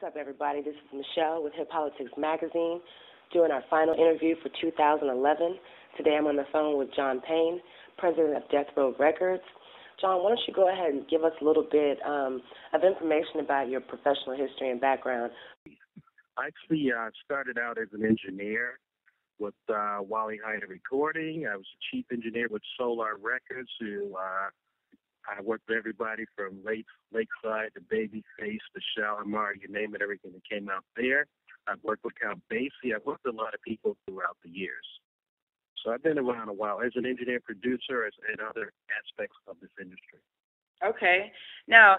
What's up, everybody? This is Michelle with HipHolitics Magazine, doing our final interview for 2011. Today I'm on the phone with John Payne, president of Death Row Records. John, why don't you go ahead and give us a little bit of information about your professional history and background? I actually started out as an engineer with Wally Hyder Recording. I was a chief engineer with Solar Records, who I worked with everybody from Lakeside to Babyface to Shalimar, you name it, everything that came out there. I've worked with Count Basie. I've worked with a lot of people throughout the years. So I've been around a while as an engineer, producer, and other aspects of this industry. Okay. Now,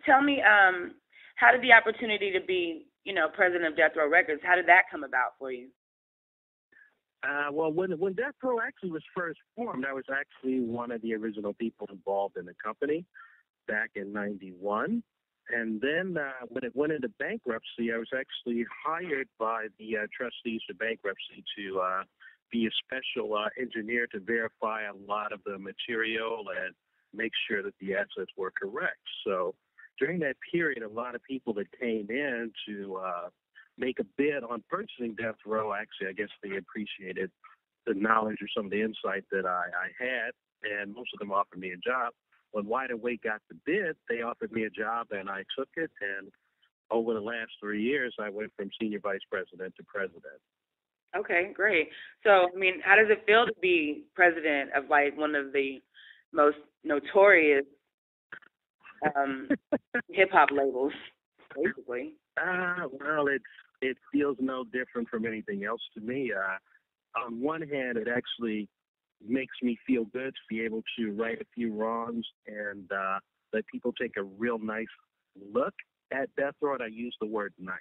tell me, how did the opportunity to be, president of Death Row Records, how did that come about for you? Well, when Death Row actually was first formed, I was actually one of the original people involved in the company back in '91. And then when it went into bankruptcy, I was actually hired by the trustees for bankruptcy to be a special engineer to verify a lot of the material and make sure that the assets were correct. So during that period, a lot of people that came in to make a bid on purchasing Death Row, actually, I guess they appreciated the knowledge or some of the insight that I had, and most of them offered me a job. When Wide Awake got the bid, they offered me a job, and I took it, and over the last 3 years, I went from senior vice president to president. Okay, great. So, how does it feel to be president of, one of the most notorious hip-hop labels, basically? Well, it feels no different from anything else to me. On one hand, it actually makes me feel good to be able to right a few wrongs and let people take a real nice look at Death Row. And I use the word nice.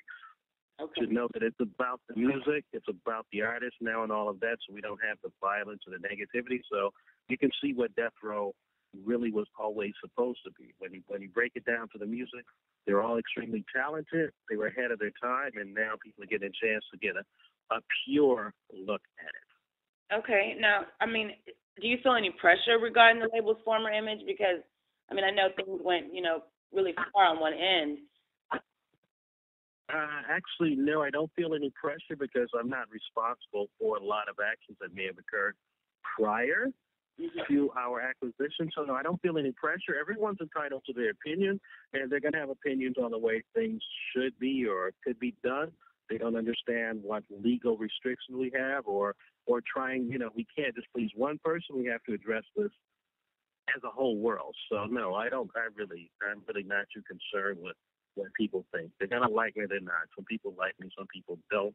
Okay. To know that it's about the music, it's about the artist now and all of that, so we don't have the violence or the negativity. So you can see what Death Row really was always supposed to be. When you break it down to the music, they're all extremely talented. They were ahead of their time, and now people are getting a chance to get a pure look at it. Okay. Now, do you feel any pressure regarding the label's former image? Because, I know things went, really far on one end. Actually, no, I don't feel any pressure because I'm not responsible for a lot of actions that may have occurred prior to our acquisition. So, no, I don't feel any pressure. Everyone's entitled to their opinion, and they're going to have opinions on the way things should be or could be done. They don't understand what legal restrictions we have or trying, we can't just please one person. We have to address this as a whole world. So, no, I'm really not too concerned with what people think. They're going to like me, they're not. Some people like me, some people don't.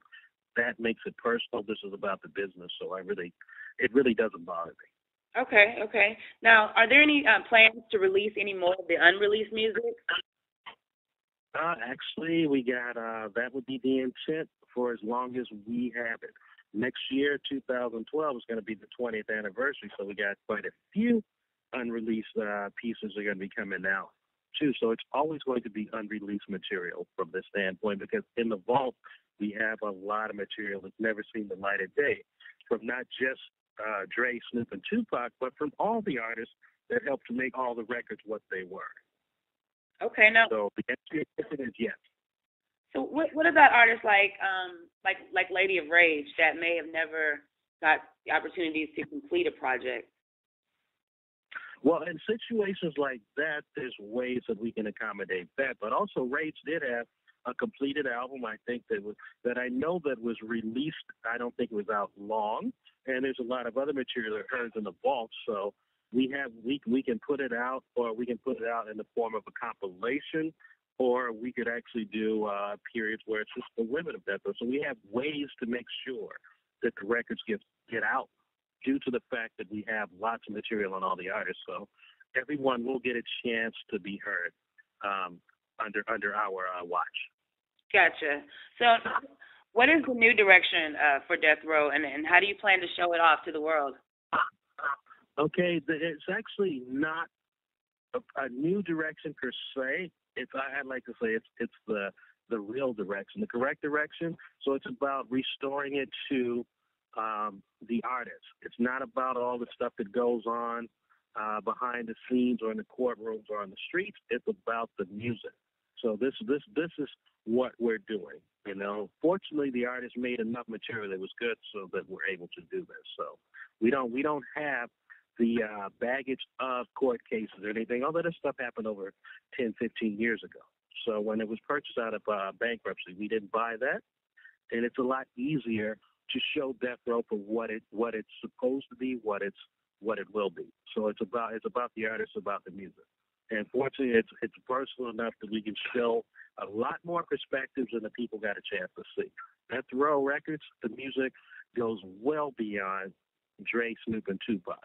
That makes it personal. This is about the business, so it really doesn't bother me. Okay. Now, are there any plans to release any more of the unreleased music? Actually, we got, that would be the intent for as long as we have it. Next year, 2012, is going to be the 20th anniversary, so we got quite a few unreleased pieces are going to be coming out, too. So it's always going to be unreleased material from this standpoint, because in the vault, we have a lot of material that's never seen the light of day, from not just Dre, Snoop, and Tupac, but from all the artists that helped to make all the records what they were. Okay, now. So the answer is yes. So what about artists like Lady of Rage that may have never got the opportunities to complete a project? Well, in situations like that, there's ways that we can accommodate that. But also, Rage did have a completed album, I think, that I know that was released. I don't think it was out long. And there's a lot of other material that occurs in the vault. So we can put it out, or we can put it out in the form of a compilation, or we could actually do periods where it's just the limit of that. So we have ways to make sure that the records get out, due to the fact that we have lots of material on all the artists. So everyone will get a chance to be heard under our watch. Gotcha. So what is the new direction for Death Row, and how do you plan to show it off to the world? Okay, it's actually not a new direction per se. I'd like to say it's the real direction, the correct direction. So it's about restoring it to the artist. It's not about all the stuff that goes on behind the scenes or in the courtrooms or on the streets. It's about the music. So this is what we're doing. You know, fortunately, the artist made enough material that was good so that we're able to do this. So we don't have the baggage of court cases or anything. All that stuff happened over 10, 15 years ago. So when it was purchased out of bankruptcy, we didn't buy that, and it's a lot easier to show death row for what it's supposed to be, what it will be. So it's about the artist, about the music. And fortunately, it's personal enough that we can show a lot more perspectives than the people got a chance to see. Death Row Records, the music goes well beyond Dre, Snoop, and Tupac.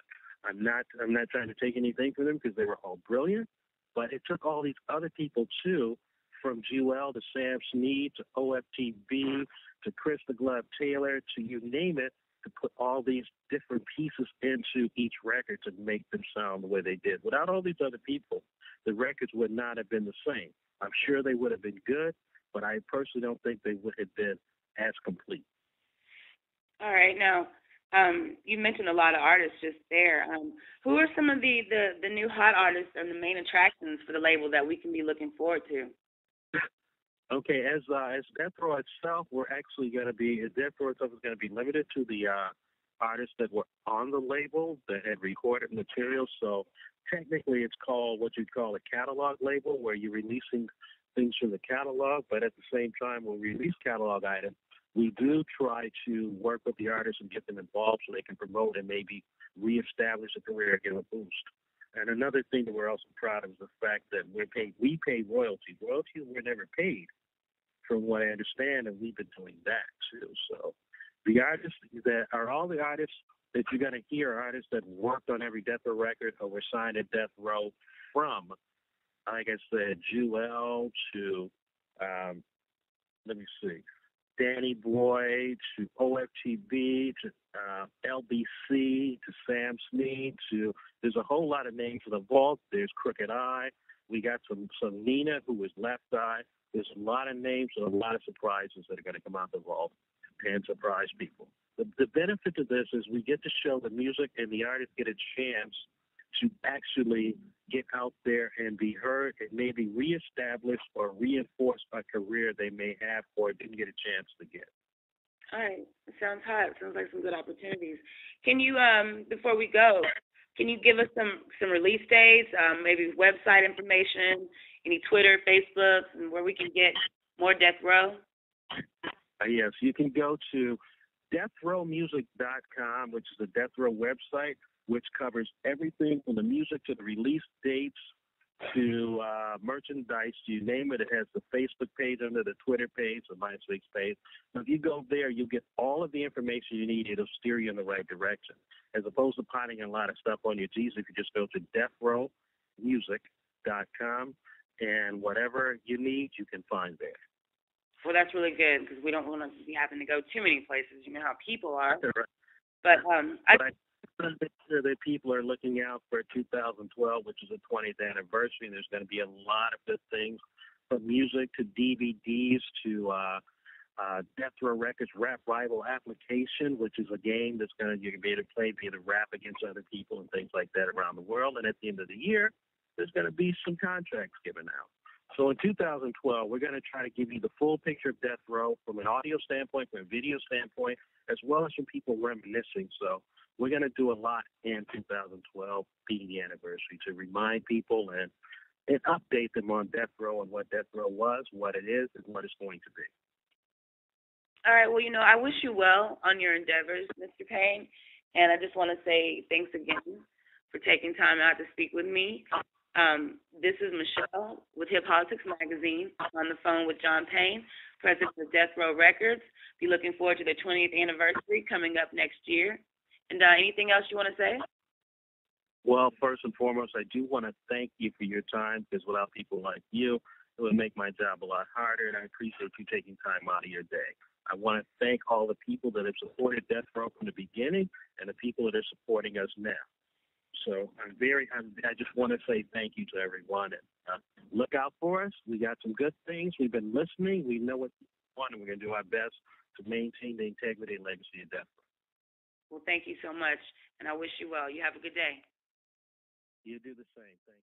I'm not trying to take anything from them because they were all brilliant, but it took all these other people too, from Jewel to Sam Snead to OFTB to Chris the Glove Taylor to you name it, to put all these different pieces into each record to make them sound the way they did. Without all these other people, the records would not have been the same. I'm sure they would have been good, but I personally don't think they would have been as complete. All right. Now, you mentioned a lot of artists just there. Who are some of the new hot artists and the main attractions for the label that we can be looking forward to? Okay, as Death Row itself, Death Row itself is going to be limited to the artists that were on the label that had recorded material. So technically, it's called what you'd call a catalog label, where you're releasing things from the catalog. But at the same time, when we release catalog items, we do try to work with the artists and get them involved so they can promote and maybe reestablish a career, give a boost. And another thing that we're also proud of is the fact that we pay royalties. Royalties were never paid, from what I understand, and we've been doing that too. So the artists all the artists that you're going to hear are artists that worked on every Death Row record or were signed at Death Row, from, like I said, Jewel to, let me see, Danny Boy to OFTB to LBC to Sam Snead to, there's a whole lot of names in the vault. There's Crooked Eye. We got some Nina, who was Left Eye. There's a lot of names and a lot of surprises that are going to come out the vault and surprise people. The benefit to this is we get to show the music, and the artists get a chance to actually get out there and be heard and maybe reestablish or reinforce a career they may have or didn't get a chance to get. All right. It sounds hot. Sounds like some good opportunities. Can you, before we go, can you give us some release dates, maybe website information, any Twitter, Facebook, and where we can get more Death Row? Yes, you can go to deathrowmusic.com, which is the Death Row website, which covers everything from the music to the release dates to merchandise, you name it. It has the Facebook page under the Twitter page, the MySpace page. So if you go there, you'll get all of the information you need. It'll steer you in the right direction, as opposed to piling a lot of stuff on your G's. If you just go to deathrowmusic.com, and whatever you need, you can find there. Well, that's really good, because we don't want to be having to go too many places. You know how people are. Right. But I make sure that people are looking out for 2012, which is the 20th anniversary, and there's going to be a lot of good things, from music to DVDs to Death Row Records Rap Rival Application, which is a game that's you can be able to play, be able to rap against other people and things like that around the world. And at the end of the year, there's going to be some contracts given out. So in 2012, we're going to try to give you the full picture of Death Row from an audio standpoint, from a video standpoint, as well as from people reminiscing. So we're going to do a lot in 2012, being the anniversary, to remind people and update them on Death Row and what Death Row was, what it is, and what it's going to be. All right. Well, I wish you well on your endeavors, Mr. Payne. And I just want to say thanks again for taking time out to speak with me. This is Michelle with HipHolitics Magazine, on the phone with John Payne, president of Death Row Records. Be looking forward to their 20th anniversary coming up next year. And anything else you want to say? Well, first and foremost, I do want to thank you for your time, because without people like you, it would make my job a lot harder, and I appreciate you taking time out of your day. I want to thank all the people that have supported Death Row from the beginning and the people that are supporting us now. So I just want to say thank you to everyone, and look out for us. We got some good things. We've been listening. We know what we want, and we're going to do our best to maintain the integrity and legacy of Death Row. Well, thank you so much, and I wish you well. You have a good day. You do the same. Thank you.